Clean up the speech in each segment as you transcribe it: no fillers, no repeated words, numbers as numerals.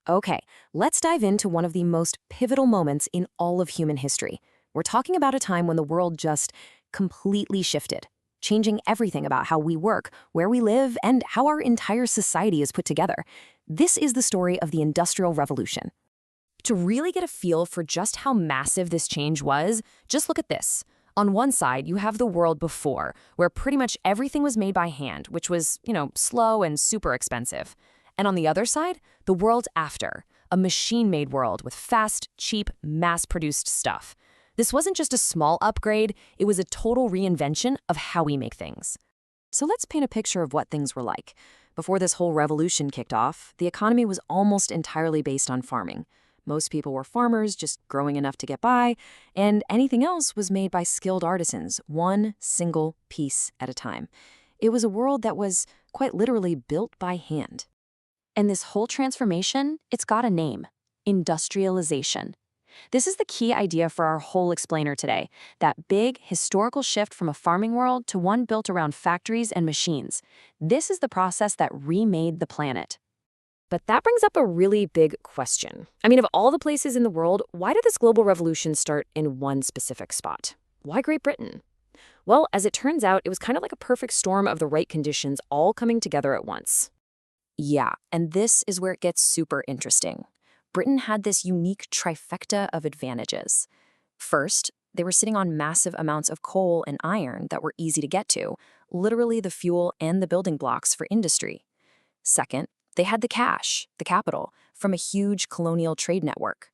Okay, let's dive into one of the most pivotal moments in all of human history. We're talking about a time when the world just completely shifted, changing everything about how we work, where we live, and how our entire society is put together. This is the story of the Industrial Revolution. To really get a feel for just how massive this change was, just look at this. On one side, you have the world before, where pretty much everything was made by hand, which was, slow and super expensive. And on the other side, the world after, a machine-made world with fast, cheap, mass-produced stuff. This wasn't just a small upgrade, it was a total reinvention of how we make things. So let's paint a picture of what things were like. Before this whole revolution kicked off, the economy was almost entirely based on farming. Most people were farmers, just growing enough to get by, and anything else was made by skilled artisans, one single piece at a time. It was a world that was quite literally built by hand. And this whole transformation, it's got a name: industrialization. This is the key idea for our whole explainer today, that big, historical shift from a farming world to one built around factories and machines. This is the process that remade the planet. But that brings up a really big question. I mean, of all the places in the world, why did this global revolution start in one specific spot? Why Great Britain? Well, as it turns out, it was kind of like a perfect storm of the right conditions all coming together at once. Yeah, and this is where it gets super interesting. Britain had this unique trifecta of advantages. First, they were sitting on massive amounts of coal and iron that were easy to get to, literally the fuel and the building blocks for industry. Second, they had the cash, the capital, from a huge colonial trade network.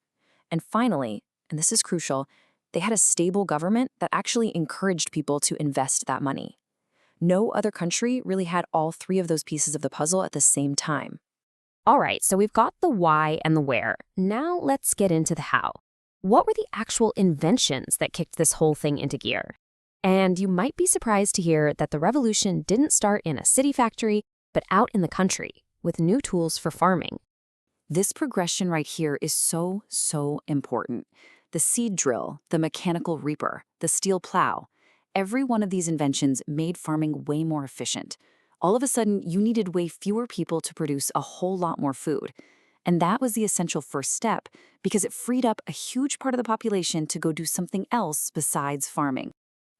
And finally, and this is crucial, they had a stable government that actually encouraged people to invest that money. No other country really had all three of those pieces of the puzzle at the same time. All right, so we've got the why and the where. Now let's get into the how. What were the actual inventions that kicked this whole thing into gear? And you might be surprised to hear that the revolution didn't start in a city factory, but out in the country, with new tools for farming. This progression right here is so important. The seed drill, the mechanical reaper, the steel plow. Every one of these inventions made farming way more efficient. All of a sudden, you needed way fewer people to produce a whole lot more food. And that was the essential first step, because it freed up a huge part of the population to go do something else besides farming.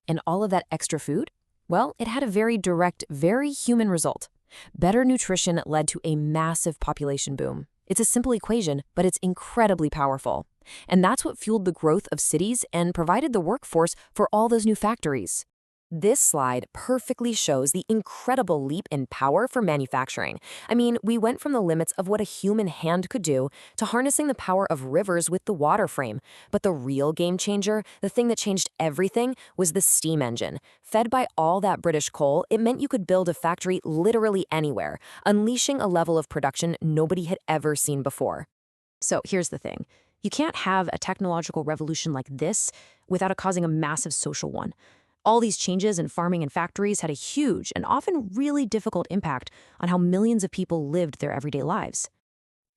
And all of that extra food? Well, it had a very direct, very human result. Better nutrition led to a massive population boom. It's a simple equation, but it's incredibly powerful. And that's what fueled the growth of cities and provided the workforce for all those new factories. This slide perfectly shows the incredible leap in power for manufacturing. I mean, we went from the limits of what a human hand could do to harnessing the power of rivers with the water frame. But the real game changer, the thing that changed everything, was the steam engine. Fed by all that British coal, it meant you could build a factory literally anywhere, unleashing a level of production nobody had ever seen before. So here's the thing. You can't have a technological revolution like this without it causing a massive social one. All these changes in farming and factories had a huge and often really difficult impact on how millions of people lived their everyday lives.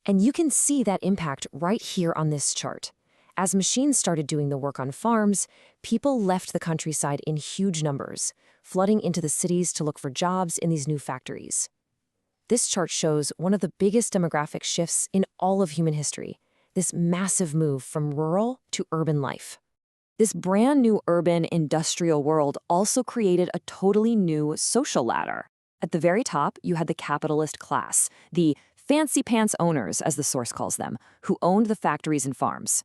And you can see that impact right here on this chart. As machines started doing the work on farms, people left the countryside in huge numbers, flooding into the cities to look for jobs in these new factories. This chart shows one of the biggest demographic shifts in all of human history, this massive move from rural to urban life. This brand new urban industrial world also created a totally new social ladder. At the very top, you had the capitalist class, the fancy pants owners, as the source calls them, who owned the factories and farms.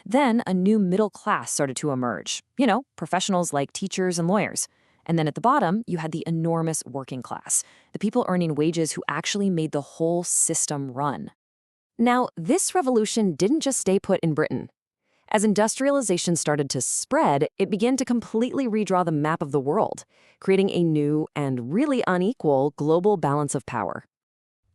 Then a new middle class started to emerge, professionals like teachers and lawyers. And then at the bottom, you had the enormous working class, the people earning wages who actually made the whole system run. Now, this revolution didn't just stay put in Britain. As industrialization started to spread, it began to completely redraw the map of the world, creating a new and really unequal global balance of power.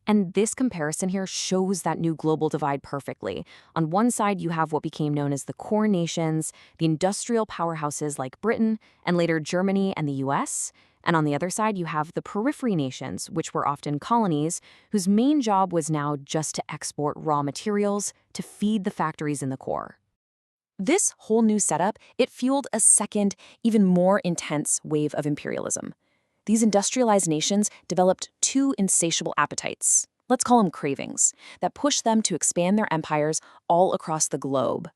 And this comparison here shows that new global divide perfectly. On one side, you have what became known as the core nations, the industrial powerhouses like Britain, and later Germany and the US. And on the other side, you have the periphery nations, which were often colonies, whose main job was now just to export raw materials to feed the factories in the core. This whole new setup, it fueled a second, even more intense wave of imperialism. These industrialized nations developed two insatiable appetites: let's call them cravings, that pushed them to expand their empires all across the globe.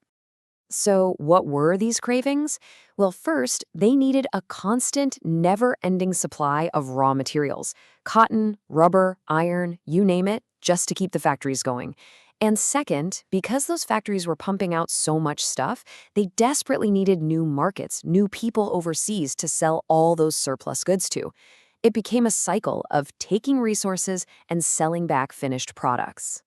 So, what were these cravings? Well, first, they needed a constant, never ending supply of raw materials: cotton, rubber, iron, you name it, just to keep the factories going. And second, because those factories were pumping out so much stuff, they desperately needed new markets, new people overseas to sell all those surplus goods to. It became a cycle of taking resources and selling back finished products.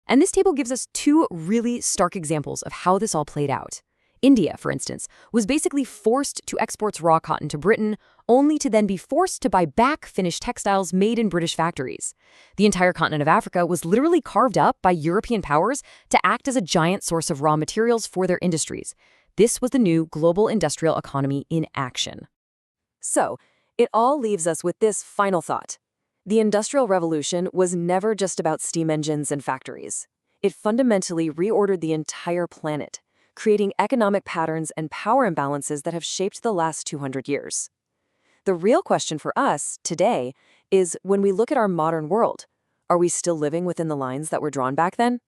And this table gives us two really stark examples of how this all played out. India, for instance, was basically forced to export raw cotton to Britain, only to then be forced to buy back finished textiles made in British factories. The entire continent of Africa was literally carved up by European powers to act as a giant source of raw materials for their industries. This was the new global industrial economy in action. So, it all leaves us with this final thought. The Industrial Revolution was never just about steam engines and factories. It fundamentally reordered the entire planet, creating economic patterns and power imbalances that have shaped the last 200 years. The real question for us today is, when we look at our modern world, are we still living within the lines that were drawn back then?